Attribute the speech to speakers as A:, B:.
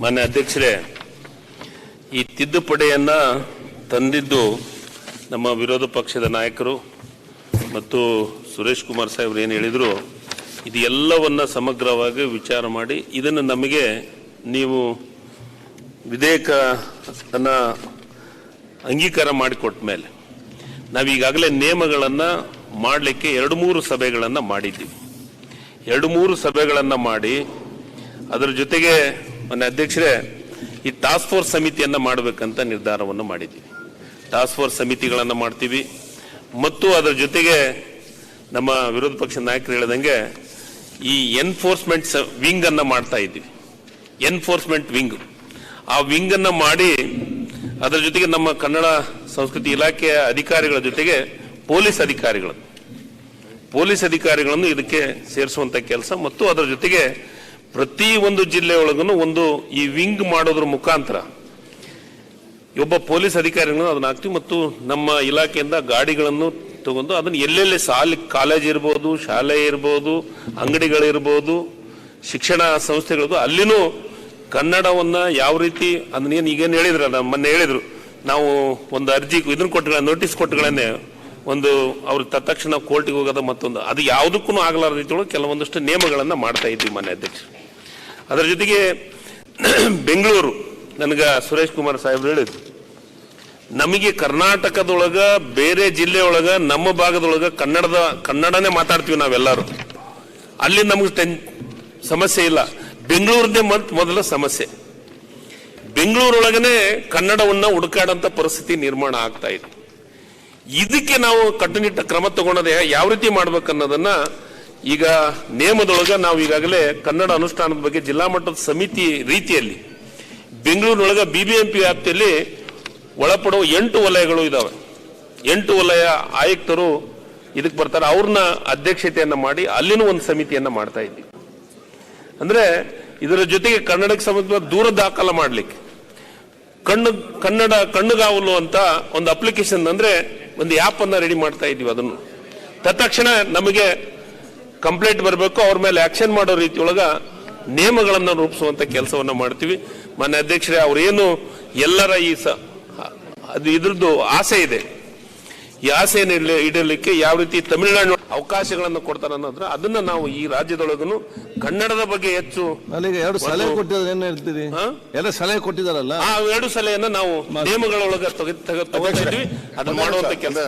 A: ಮಾನ್ಯ ಅಧ್ಯಕ್ಷರೇ, ಈ ತಿದ್ದುಪಡಿಯನ್ನ ತಂದಿದ್ದು ನಮ್ಮ ವಿರೋಧ ಪಕ್ಷದ ನಾಯಕರು ಮತ್ತು ಸುರೇಶ್ ಕುಮಾರ್ ಸಾಹೇಬರು ಏನು ಹೇಳಿದ್ರು, ಇದು ಎಲ್ಲವನ್ನ ಸಮಗ್ರವಾಗಿ ವಿಚಾರ ಮಾಡಿ ಇದನ್ನು ನಮಗೆ ನೀವು ವಿಧೇಯಕನ ಅಂಗೀಕಾರ ಮಾಡಿಕೊಟ್ಟ ಮೇಲೆ ನಾವೀಗಾಗಲೇ ನಿಯಮಗಳನ್ನು ಮಾಡಲಿಕ್ಕೆ 2-3 ಸಭೆಗಳನ್ನು ಮಾಡಿದ್ದೀವಿ. 2-3 ಸಭೆಗಳನ್ನು ಮಾಡಿ ಅದರ ಜೊತೆಗೆ ಮಾನ್ಯ ಅಧ್ಯಕ್ಷರೇ, ಈ ಟಾಸ್ಕ್ ಫೋರ್ಸ್ ಸಮಿತಿಯನ್ನು ಮಾಡಬೇಕಂತ ನಿರ್ಧಾರವನ್ನು ಮಾಡಿದ್ದೀವಿ. ಟಾಸ್ಕ್ ಫೋರ್ಸ್ ಸಮಿತಿಗಳನ್ನು ಮಾಡ್ತೀವಿ ಮತ್ತು ಅದರ ಜೊತೆಗೆ ನಮ್ಮ ವಿರೋಧ ಪಕ್ಷದ ನಾಯಕರು ಹೇಳಿದಂಗೆ ಈ ಎನ್ಫೋರ್ಸ್ಮೆಂಟ್ ವಿಂಗ್ ಅನ್ನು ಮಾಡ್ತಾ ಇದ್ದೀವಿ. ಎನ್ಫೋರ್ಸ್ಮೆಂಟ್ ವಿಂಗ್, ಆ ವಿಂಗ್ ಅನ್ನು ಮಾಡಿ ಅದರ ಜೊತೆಗೆ ನಮ್ಮ ಕನ್ನಡ ಸಂಸ್ಕೃತಿ ಇಲಾಖೆಯ ಅಧಿಕಾರಿಗಳ ಜೊತೆಗೆ ಪೊಲೀಸ್ ಅಧಿಕಾರಿಗಳನ್ನು ಇದಕ್ಕೆ ಸೇರಿಸುವಂತ ಕೆಲಸ ಮತ್ತು ಅದರ ಜೊತೆಗೆ ಪ್ರತಿ ಒಂದು ಜಿಲ್ಲೆಯೊಳಗೂ ಒಂದು ಈ ವಿಂಗ್ ಮಾಡೋದ್ರ ಮುಖಾಂತರ ಒಬ್ಬ ಪೊಲೀಸ್ ಅಧಿಕಾರಿಗಳನ್ನು ಅದನ್ನ ಹಾಕ್ತೀವಿ ಮತ್ತು ನಮ್ಮ ಇಲಾಖೆಯಿಂದ ಗಾಡಿಗಳನ್ನು ತಗೊಂಡು ಅದನ್ನು ಎಲ್ಲೆಲ್ಲಿ ಕಾಲೇಜ್ ಇರ್ಬೋದು, ಶಾಲೆ ಇರ್ಬೋದು, ಅಂಗಡಿಗಳಿರ್ಬೋದು, ಶಿಕ್ಷಣ ಸಂಸ್ಥೆಗಳದ್ದು ಅಲ್ಲಿನೂ ಕನ್ನಡವನ್ನ ಯಾವ ರೀತಿ ಅದನ್ನೇನು ಈಗೇನು ಹೇಳಿದ್ರಲ್ಲ, ಮೊನ್ನೆ ಹೇಳಿದ್ರು, ನಾವು ಒಂದು ಅರ್ಜಿ ಇದನ್ನು ಕೊಟ್ಟುಗಳ ನೋಟಿಸ್ ಕೊಟ್ಟುಗಳನ್ನೇ ಒಂದು ಅವ್ರ ತಕ್ಷಣ ಕೋರ್ಟಿಗೆ ಹೋಗೋದ ಮತ್ತೊಂದು ಅದು ಯಾವುದಕ್ಕೂ ಆಗಲಾರ ರೀತಿಯೊಳಗೆ ಕೆಲವೊಂದಷ್ಟು ನಿಯಮಗಳನ್ನು ಮಾಡ್ತಾ ಇದ್ವಿ ಮಾನ್ಯ ಅಧ್ಯಕ್ಷ. ಅದರ ಜೊತೆಗೆ ಬೆಂಗಳೂರು, ನನಗೆ ಸುರೇಶ್ ಕುಮಾರ್ ಸಾಹೇಬ್ರು ಹೇಳಿದ್ರು, ನಮಗೆ ಕರ್ನಾಟಕದೊಳಗ ಬೇರೆ ಜಿಲ್ಲೆಯೊಳಗ ನಮ್ಮ ಭಾಗದೊಳಗ ಕನ್ನಡನೇ ಮಾತಾಡ್ತೀವಿ ನಾವೆಲ್ಲರೂ, ಅಲ್ಲಿ ನಮಗೆ ಸಮಸ್ಯೆ ಇಲ್ಲ. ಬೆಂಗಳೂರದೇ ಮೊದಲ ಸಮಸ್ಯೆ, ಬೆಂಗಳೂರೊಳಗನೆ ಕನ್ನಡವನ್ನ ಹುಡುಕಾಡಂತ ಪರಿಸ್ಥಿತಿ ನಿರ್ಮಾಣ ಆಗ್ತಾ ಇದೆ. ಇದಕ್ಕೆ ನಾವು ಕಟ್ಟುನಿಟ್ಟ ಕ್ರಮ ತಗೊಂಡದೆ ಯಾವ ರೀತಿ ಮಾಡ್ಬೇಕನ್ನೋದನ್ನ ಈಗ ನೇಮದೊಳಗ ನಾವು ಈಗಾಗಲೇ ಕನ್ನಡ ಅನುಷ್ಠಾನದ ಬಗ್ಗೆ ಜಿಲ್ಲಾ ಮಟ್ಟದ ಸಮಿತಿ ರೀತಿಯಲ್ಲಿ ಬೆಂಗಳೂರಿನೊಳಗ BBMP ವ್ಯಾಪ್ತಿಯಲ್ಲಿ ಒಳಪಡುವ 8 ವಲಯಗಳು ಇದಾವೆ. 8 ವಲಯ ಆಯುಕ್ತರು ಇದಕ್ಕೆ ಬರ್ತಾರೆ, ಅವ್ರನ್ನ ಅಧ್ಯಕ್ಷತೆಯನ್ನ ಮಾಡಿ ಅಲ್ಲಿನೂ ಒಂದು ಸಮಿತಿಯನ್ನ ಮಾಡ್ತಾ ಇದ್ದೀವಿ. ಅಂದ್ರೆ ಇದರ ಜೊತೆಗೆ ಕನ್ನಡಕ್ಕೆ ಸಂಬಂಧಿಸಿದ ದೂರ ದಾಖಲ ಮಾಡ್ಲಿಕ್ಕೆ ಕಣ್ಣುಗಾವಲು ಅಂತ ಒಂದು ಅಪ್ಲಿಕೇಶನ್, ಅಂದ್ರೆ ಒಂದು ಆ್ಯಪ್ ಅನ್ನ ರೆಡಿ ಮಾಡ್ತಾ ಇದ್ದೀವಿ. ಅದನ್ನು ತತ್ಕ್ಷಣ ನಮಗೆ ಕಂಪ್ಲೇಂಟ್ ಬರಬೇಕು, ಅವ್ರ ಮೇಲೆ ಆಕ್ಷನ್ ಮಾಡೋ ರೀತಿಯೊಳಗ ನಿಯಮಗಳನ್ನು ರೂಪಿಸುವಂತ ಕೆಲಸವನ್ನ ಮಾಡ್ತೀವಿ. ಮಾನ್ಯ ಅಧ್ಯಕ್ಷರೇ, ಅವ್ರೇನು ಎಲ್ಲರ ಈ ಅದು ಇದ್ರದ್ದು ಆಸೆ ಇದೆ, ಈ ಆಸೆಯನ್ನು ಇಡಲಿಕ್ಕೆ ಯಾವ ರೀತಿ ತಮಿಳುನಾಡು ಅವಕಾಶಗಳನ್ನು ಕೊಡ್ತಾರೆ ಅನ್ನೋದ್ರ ಅದನ್ನ ನಾವು ಈ ರಾಜ್ಯದೊಳಗೂ ಕನ್ನಡದ ಬಗ್ಗೆ ಹೆಚ್ಚು
B: 2 ಸಲಹೆ ಕೊಟ್ಟಿದ್ದಾರೆ. ಏನ್ ಹೇಳ್ತೀರಿ? 2 ಸಲಹೆ ಕೊಟ್ಟಿದಾರಲ್ಲ,
A: ಆ 2 ಸಲಹೆಯನ್ನ ನಾವು ನಿಯಮಗಳೊಳಗೆ ತಗೋತಿದ್ವಿ, ಅದನ್ನ ಮಾಡುವಂತ ಕೆಲಸ.